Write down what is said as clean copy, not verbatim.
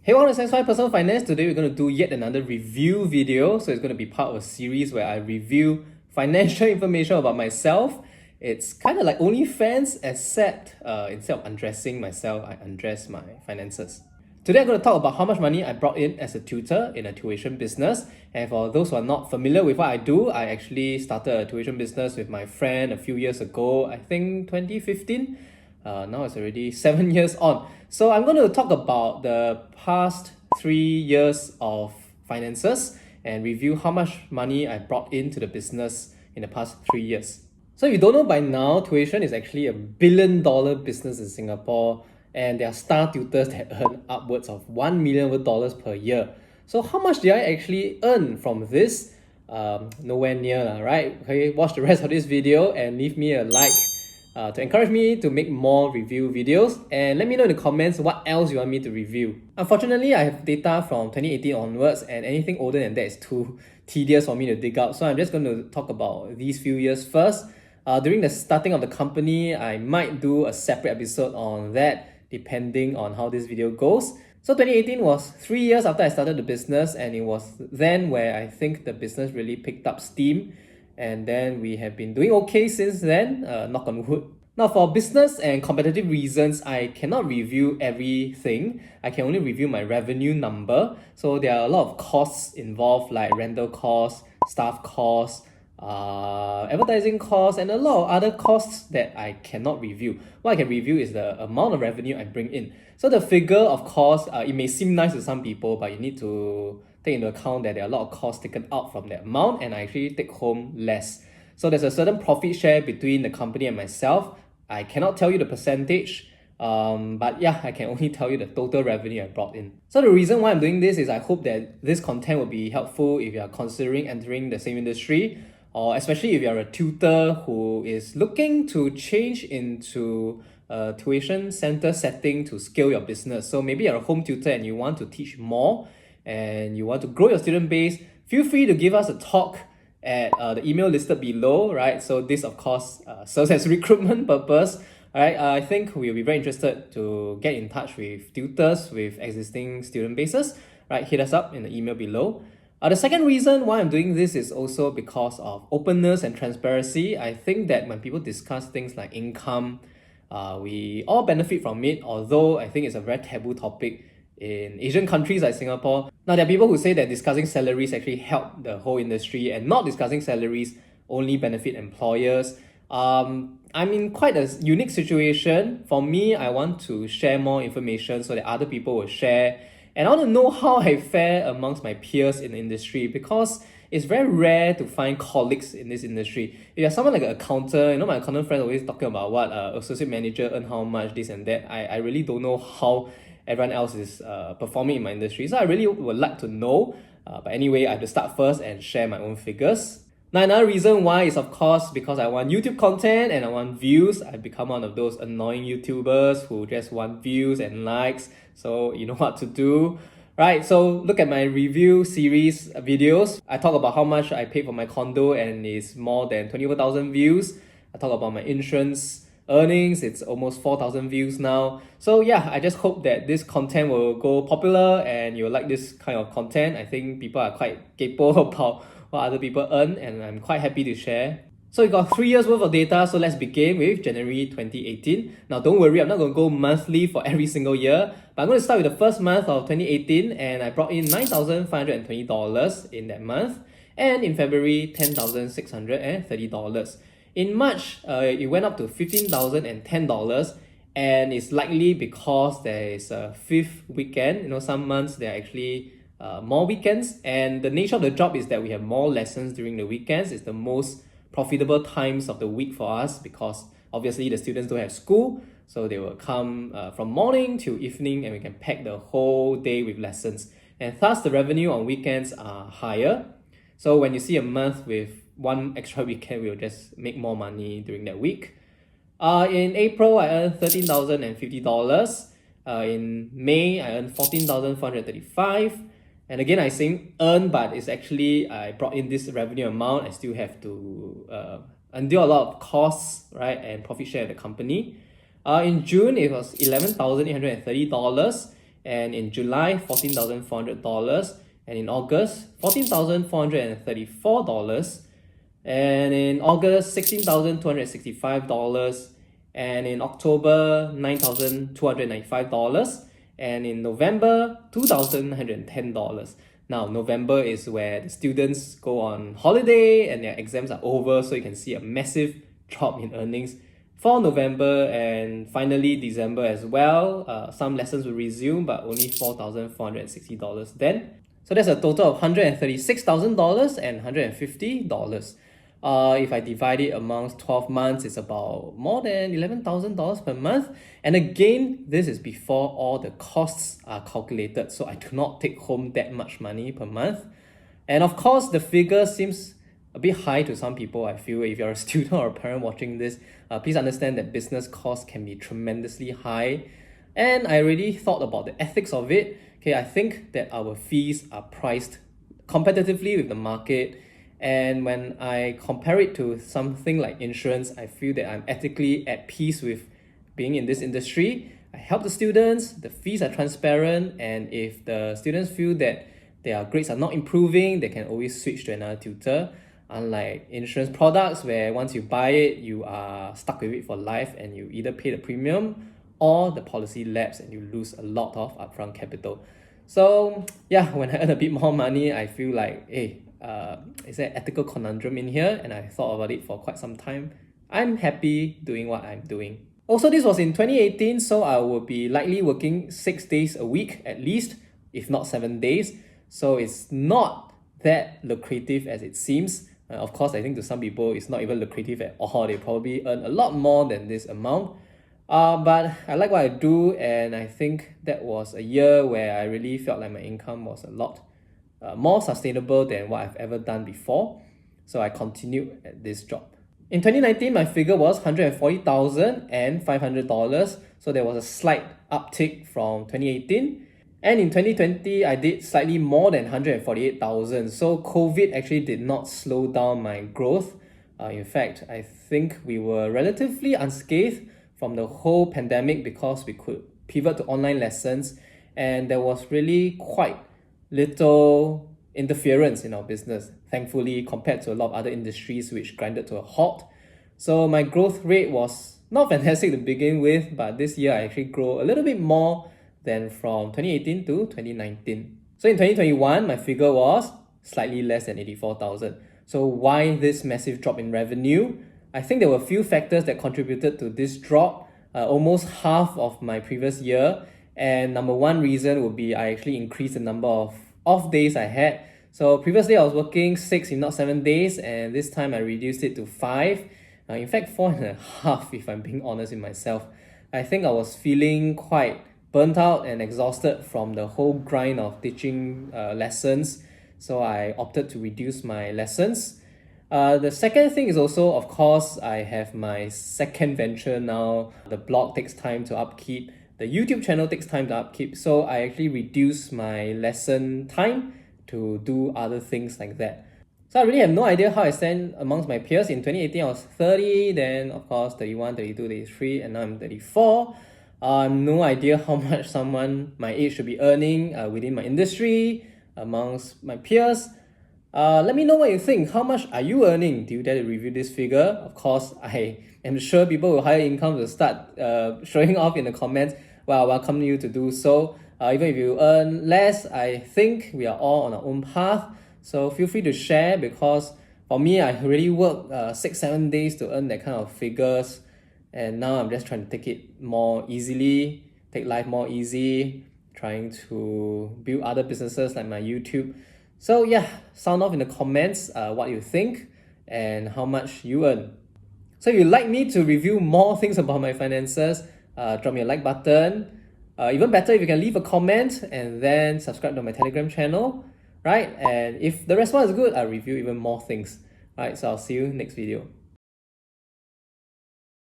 Hey, welcome to Science Personal Finance. Today we're going to do yet another review video. So it's going to be part of a series where I review financial information about myself. It's kind of like OnlyFans, except instead of undressing myself, I undress my finances. Today I'm going to talk about how much money I brought in as a tutor in a tuition business. And for those who are not familiar with what I do, I actually started a tuition business with my friend a few years ago, I think 2015. Now it's already 7 years on. So I'm going to talk about the past 3 years of finances and review how much money I brought into the business in the past 3 years. So if you don't know by now, tuition is actually $1 billion business in Singapore, and there are star tutors that earn upwards of $1 million per year. So how much did I actually earn from this? Nowhere near, right? Okay, watch the rest of this video and leave me a like to encourage me to make more review videos, and let me know in the comments what else you want me to review. Unfortunately, I have data from 2018 onwards, and anything older than that is too tedious for me to dig out. So I'm just going to talk about these few years first. During the starting of the company, I might do a separate episode on that depending on how this video goes. So 2018 was 3 years after I started the business, and it was then where I think the business really picked up steam. And then we have been doing okay since then, knock on wood. Now, for business and competitive reasons, I cannot review everything. I can only review my revenue number. So there are a lot of costs involved, like rental costs, staff costs, advertising costs, and a lot of other costs that I cannot review. What I can review is the amount of revenue I bring in. So the figure, of course, it may seem nice to some people, but you need to take into account that there are a lot of costs taken out from that amount, and I actually take home less. So there's a certain profit share between the company and myself. I cannot tell you the percentage, but yeah, I can only tell you the total revenue I brought in. So the reason why I'm doing this is I hope that this content will be helpful if you are considering entering the same industry, or especially if you're a tutor who is looking to change into a tuition center setting to scale your business. So maybe you're a home tutor and you want to teach more and you want to grow your student base. Feel free to give us a talk at the email listed below, right? So this, of course, serves as recruitment purpose. Alright, I think we'll be very interested to get in touch with tutors with existing student bases. Right, hit us up in the email below. The second reason why I'm doing this is also because of openness and transparency. I think that when people discuss things like income, we all benefit from it, although I think it's a very taboo topic in Asian countries like Singapore. Now, there are people who say that discussing salaries actually help the whole industry, and not discussing salaries only benefit employers. I'm in quite a unique situation. For me, I want to share more information so that other people will share. And I want to know how I fare amongst my peers in the industry, because it's very rare to find colleagues in this industry. If you're someone like an accountant, my accountant friend always talking about what associate manager earn how much, this and that. I really don't know how everyone else is performing in my industry. So I really would like to know. But anyway, I have to start first and share my own figures. Now, another reason why is, of course, because I want YouTube content and I want views. I've become one of those annoying YouTubers who just want views and likes. So you know what to do. Right, so look at my review series videos. I talk about how much I paid for my condo and it's more than 20,000 views. I talk about my insurance earnings, it's almost 4,000 views now. So yeah, I just hope that this content will go popular and you'll like this kind of content. I think people are quite capable about what other people earn, and I'm quite happy to share. So we got 3 years worth of data, so let's begin with January 2018. Now don't worry, I'm not going to go monthly for every single year, but I'm going to start with the first month of 2018, and I brought in $9,520 in that month, and in February, $10,630. In March, it went up to $15,010, and it's likely because there is a fifth weekend. Some months there are actually more weekends, and the nature of the job is that we have more lessons during the weekends. It's the most profitable times of the week for us, because obviously the students don't have school, so they will come from morning till evening, and we can pack the whole day with lessons, and thus the revenue on weekends are higher. So when you see a month with one extra weekend, we'll just make more money during that week. In April, I earned $13,050. In May, I earned $14,435. And again, I say earn, but it's actually I brought in this revenue amount. I still have to endure a lot of costs, right, and profit share at the company. In June, it was $11,830. and in July, $14,400, and in August, $14,434, and in August, $16,265, and in October, $9,295, and in November, $2,110. Now, November is where the students go on holiday and their exams are over, so you can see a massive drop in earnings for November, and finally December as well. Some lessons will resume, but only $4,460 then. So that's a total of $136,000 and $150. If I divide it amongst 12 months, it's about more than $11,000 per month. And again, this is before all the costs are calculated, so I do not take home that much money per month. And of course, the figure seems a bit high to some people. I feel if you're a student or a parent watching this, please understand that business costs can be tremendously high. And I really thought about the ethics of it. Okay, I think that our fees are priced competitively with the market. And when I compare it to something like insurance, I feel that I'm ethically at peace with being in this industry. I help the students, the fees are transparent, and if the students feel that their grades are not improving, they can always switch to another tutor. Unlike insurance products where once you buy it, you are stuck with it for life and you either pay the premium or the policy lapse and you lose a lot of upfront capital. So yeah, when I earn a bit more money, I feel like, hey, is there an ethical conundrum in here? And I thought about it for quite some time. I'm happy doing what I'm doing. Also, this was in 2018, so I will be likely working 6 days a week at least, if not 7 days. So it's not that lucrative as it seems. Of course, I think to some people it's not even lucrative at all. They probably earn a lot more than this amount. But I like what I do, and I think that was a year where I really felt like my income was a lot more sustainable than what I've ever done before. So I continued at this job. In 2019, my figure was $140,500. So there was a slight uptick from 2018. And in 2020, I did slightly more than 148,000. So COVID actually did not slow down my growth. In fact, I think we were relatively unscathed from the whole pandemic because we could pivot to online lessons, and there was really quite little interference in our business, thankfully, compared to a lot of other industries which grinded to a halt. So my growth rate was not fantastic to begin with, but this year I actually grew a little bit more than from 2018 to 2019. So in 2021, my figure was slightly less than 84,000. So why this massive drop in revenue? I think there were a few factors that contributed to this drop, almost half of my previous year. And number one reason would be I actually increased the number of off days I had. So previously I was working 6 if not 7 days, and this time I reduced it to 5. In fact, 4.5 if I'm being honest with myself. I think I was feeling quite burnt out and exhausted from the whole grind of teaching lessons. So I opted to reduce my lessons. The second thing is also, of course, I have my second venture now. The blog takes time to upkeep. The YouTube channel takes time to upkeep. So I actually reduce my lesson time to do other things like that. So I really have no idea how I stand amongst my peers. In 2018, I was 30, then of course 31, 32, 33, and now I'm 34. No idea how much someone my age should be earning within my industry, amongst my peers. Let me know what you think. How much are you earning? Do you dare to review this figure? Of course, I am sure people with higher income will start showing off in the comments. Well, I welcome you to do so. Even if you earn less, I think we are all on our own path. So feel free to share, because for me, I really worked 6-7 days to earn that kind of figures. And now I'm just trying to take it more easily, take life more easy, trying to build other businesses like my YouTube. So yeah, sound off in the comments what you think and how much you earn. So if you'd like me to review more things about my finances, drop me a like button. Even better if you can leave a comment and then subscribe to my Telegram channel, right? And if the response is good, I'll review even more things. Right, so I'll see you next video.